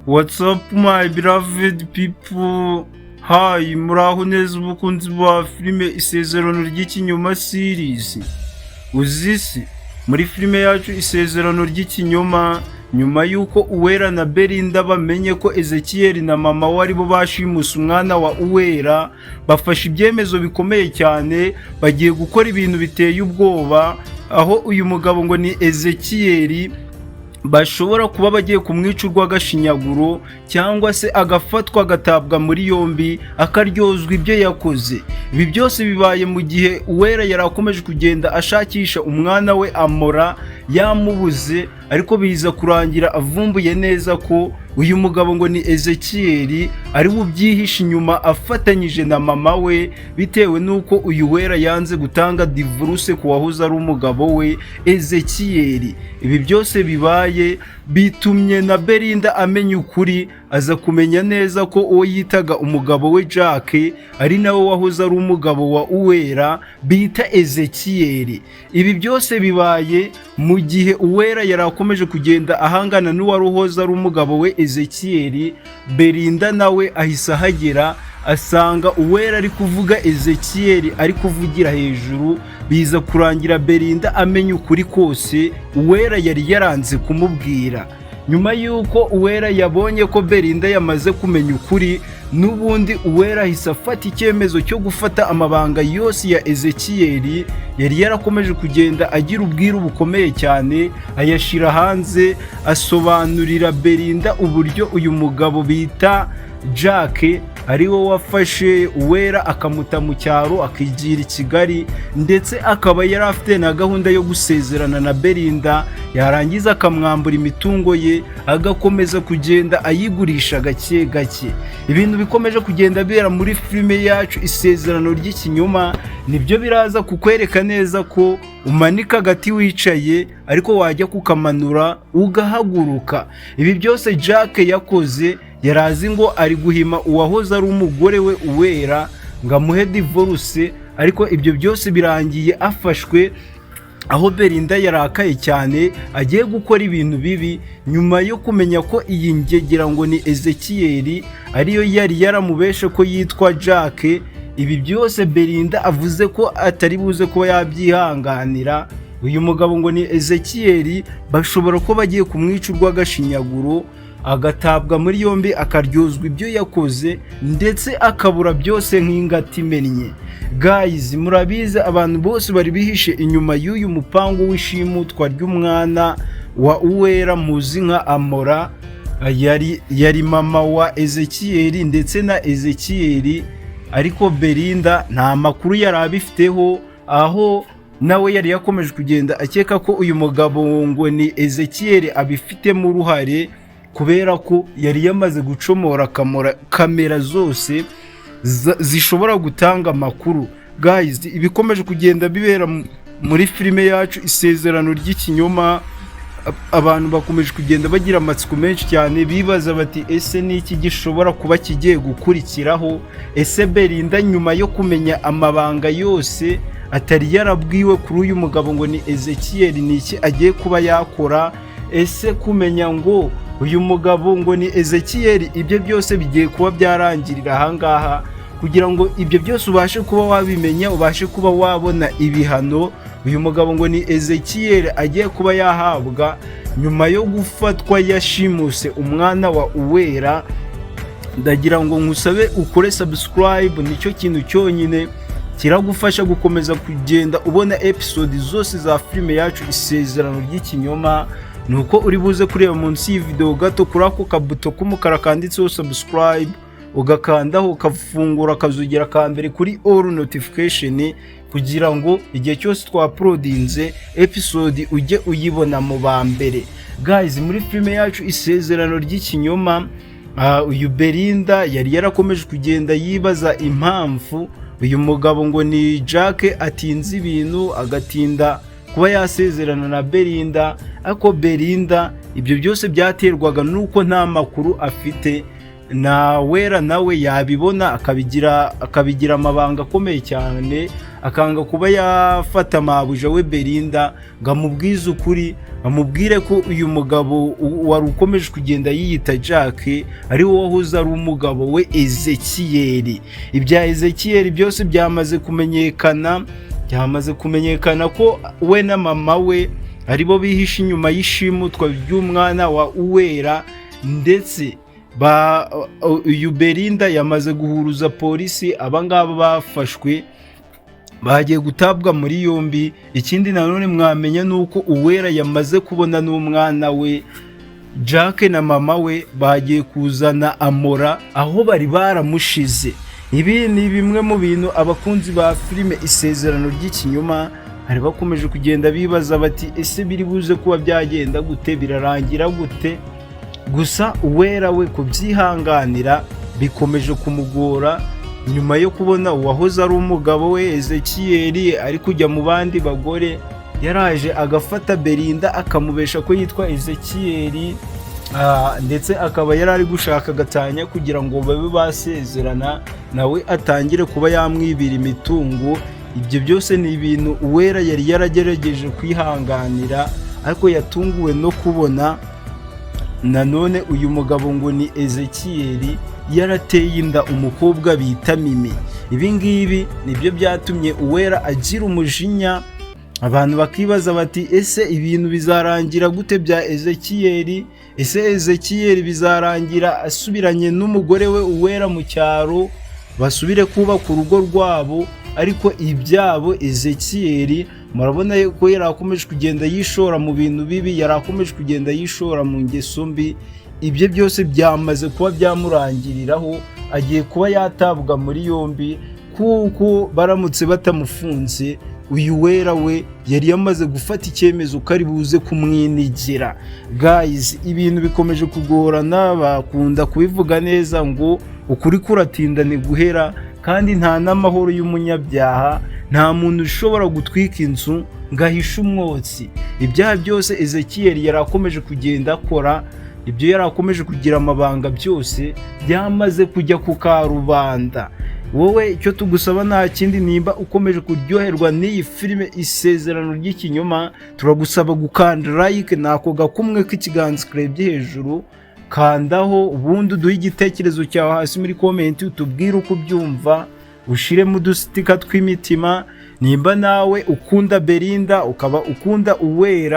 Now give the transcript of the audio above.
What's up my beloved people? Hi, muraho neza ubukunzi bwa filime Isezerano ry'Ikinyoma series. Uzisi muri filime yacu Isezerano ry'Ikinyoma, nyuma yuko Uwera na Belinda bamenye ko Ezekiel na mama we aribo bashimusa umwana wa Uwera, bafashe ibyemezo bikomeye cyane, bagiye gukora ibintu biteye ubwoba, aho uyu mugabo ngo ni Ezekiel bashobora kuba bagiye kumwica urw'agashinyaguro cyangwa se agafatwa agatabwa muri yombi akaryozwa ibyo yakoze. Ibi byose bibaye mu gihe Uwera yari akomeje kugenda ashakisha umwana we Amora, yamubuze, ariko biza kurangira avumbuye neza ko uyu mugabo ngo ni Ezekiel ari ubyihishe inyuma afatanyije na mama we, bitewe nuko uyu Uwera yanze gutanga divorce ku wahoze ari umugabo we Ezekiel. Ibi byose bibaye bitumye na Belinda amenya ukuri, aza kumenya neza ko uwo yitaga umugabo we Jack ari nawe wahoze ari umugabo wa Uwera bita Ezekiel. Ibi byose bibaye mu gihe Uwera yari akomeje kugenda ahangana n'uwari uhoze ari umugabo we Ezekiel. Belinda nawe ahise ahagera asanga Uwera ari kuvuga Ezekiel ari kuvugira hejuru, biza kurangira Belinda amenya ukuri kose Uwera yari yaranze kumubwira. Nyuma yuko Uwera yabonye ko Belinda yamaze kumenya ukuri, n'ubundi Uwera ahise afata icyemezo cyo gufata amabanga yose ya Ezekiel yari yarakomeje kugenda agira ubwiru bukomeye cyane, ayashira hanze, asobanurira Belinda uburyo uyu mugabo bita Jack ari wo wafashe Uwera akamuta mu cyaro akigira i Kigali, ndetse akaba yari afite na gahunda yo gusezerana na Belinda, yarangiza akamwambura imitungo ye agakomeza kugenda ayigurisha gake gake. Ibintu bikomeje kugenda bera muri filime yacu Isezerano ry'Ikinyoma nibyo biraza kukwereka neza ko umanika agati wicaye ariko wajya kukamanura ugahaguruka. Ibi byose Jack yakoze, yarazi ngo ari guhima uwahoze ari umugore we Uwera ngo amuhe divorce, ariko ibyo byose birangiye afashwe, aho Belinda yarakaye cyane agiye gukora ibintu bibi, nyuma yo kumenya ko iyi ngegera ngo ni Ezekiel ariyo yari yaramubeshe ko yitwa Jack. Ibi byose Belinda avuze ko atari buze kuba yabyihanganira. Uyu mugabo ngo ni Ezekiel bashobora ko bagiye kumwica urw'agashinyaguro, agatabwa muri yombi akaryozwa ibyo yakoze, ndetse akabura byose nk'ingati imennye. Guys, murabizi abantu bose bari bihishe inyuma y'uyu mupangu w'ishimutwa ry'umwana wa Uwera muzi nka Amora, yari mama wa Ezekiel ndetse na Ezekiel, ariko Belinda nta makuru yari abifiteho, aho nawe yari yakomeje kugenda akeka ko uyu mugabo ngo ni Ezekiel abifitemo uruhare, kubera ko yari yamaze gucomora kamera zose zishobora gutanga amakuru. Guys, ibikomeje kugenda bibera muri filime yacu Isezerano ry'Ikinyoma, abantu bakomeje kugenda bagira amatsiko menshi cyane, bibaza bati ese ni iki gishobora kuba kigiye gukurikiraho? Ese Belinda nyuma yo kumenya amabanga yose atari yarabwiwe kuri uyu mugabo ngo ni Ezekiel, ni iki agiye kuba yakora? Ese kumenya ngo uyu mugabo ngo ni Ezekiel ibyo byose bigiye kuba byarangirira ahangaha? Kugira ngo ibyo byose ubashe kuba wabimenya, ubashe kuba wabona ibihano uyu mugabo ngo ni Ezekiel agiye kuba yahabwa nyuma yo gufatwa yashimuse umwana wa Uwera, ndagira ngo nkusabe ukore subscribe, nicyo kintu cyonyine kiragufasha gukomeza kugenda ubona episode zose za filime yacu Isezerano ry'Ikinyoma. Nuko uri buze kureba munsi y'iyi video gato kuri ako kabuto k'umukara kanditseho subscribe, ugakandaho ukafungura akazugera ka mbere kuri all notification, kugira ngo igihe cyose twaprodinze episode ujye uyibona mu ba mbere. Guys, muri filime yacu Isezerano ry'Ikinyoma, uyu Belinda yari yarakomeje kugenda yibaza impamvu uyu mugabo ngo ni Jack atinze ibintu, agatinda kuba yasezerana na Belinda, ariko Belinda ibyo byose byaterwaga nuko nta makuru afite. Na Uwera nawe yabibona akabigira amabanga akomeye cyane, akanga kuba yafata mabuja we Belinda ngo amubwize ukuri, amubwire ko uyu mugabo wari ukomeje kugenda yiyita Jack ari wo wahoze ari umugabo we Ezekiel. Ibya Ezekiel byose byamaze kumenyekana ko we na mama we aribo bihishe inyuma y'ishimutwa ry'umwana wa Uwera, ndetse uyu Belinda yamaze guhuruza polisi. Abangaba bafashwe bagiye gutabwa muri yombi. Ikindi nanone mwamenya nuko Uwera yamaze kubona n'umwana we Jack na mama we bagiye kuzana Amora aho bari baramushize. Ibi ni bimwe mu bintu abakunzi ba filime Isezerano ry'ikinyoma hari bakomeje kugenda bibaza bati ese biri buze kuba byagenda gute, birarangira gute? Gusa Uwera we kubyihanganira bikomeje kumugora nyuma yo kubona uwahoze ari umugabo we Ezekiel ari kujya mu bandi bagore. Yaraje agafata Belinda akamubesha ko yitwa Ezekiel, ndetse akaba yarari gushaka agatanya kugira ngo babe basezerana nawe atangire kuba yamwibira imitungo. Ibyo byose ni ibintu Uwera yari yaragerageje kwihanganira, ariko yatunguwe no kubona nanone uyu mugabo ngo ni Ezekiel yarateye inda umukobwa bita Mimi. Ibi ngibi nibyo byatumye Uwera agira umujinya. Abantu bakibaza bati ese ibintu bizarangira gute bya Ezekiel? Ese Ezekiel bizarangira asubiranye n'umugore we Uwera mu cyaro basubire kubaka urugo rwabo? Ariko ibyabo Ezekiel murabona ko yarakomeje kugenda yishora mu bintu bibi, yarakomeje kugenda yishora mu ngeso mbi. Ibyo byose byamaze kuba byamurangiriraho, agiye kuba yatabwa muri yombi, kuko baramutse batamufunze uyu Uwera we yari yamaze gufata icyemezo ko ari buze kumwinigira. Guys, ibintu bikomeje kugorana, bakunda kubivuga neza ngo ukuri kuratinda ni guhera, kandi nta n'amahoro y'umunyabyaha. Nta muntu ushobora gutwika inzu ngo ahishe umwotsi. Ibyaha byose Ezekiel yarakomeje kugenda akora, ibyo yarakomeje kugira amabanga byose byamaze kujya ku karubanda. Wowe icyo tugusaba nta kindi, nimba ukomeje kuryoherwa n'iyi filime Isezerano ry'ikinyoma, turagusaba gukanda like nako gakumwe k'ikiganza kurebye hejuru, kandaho ubundi uduhe igitekerezo cyawe hasi muri comment, utubwire uko ubyumva, ushiremo udustika tw'imitima. Nimba nawe ukunda Belinda ukaba ukunda Uwera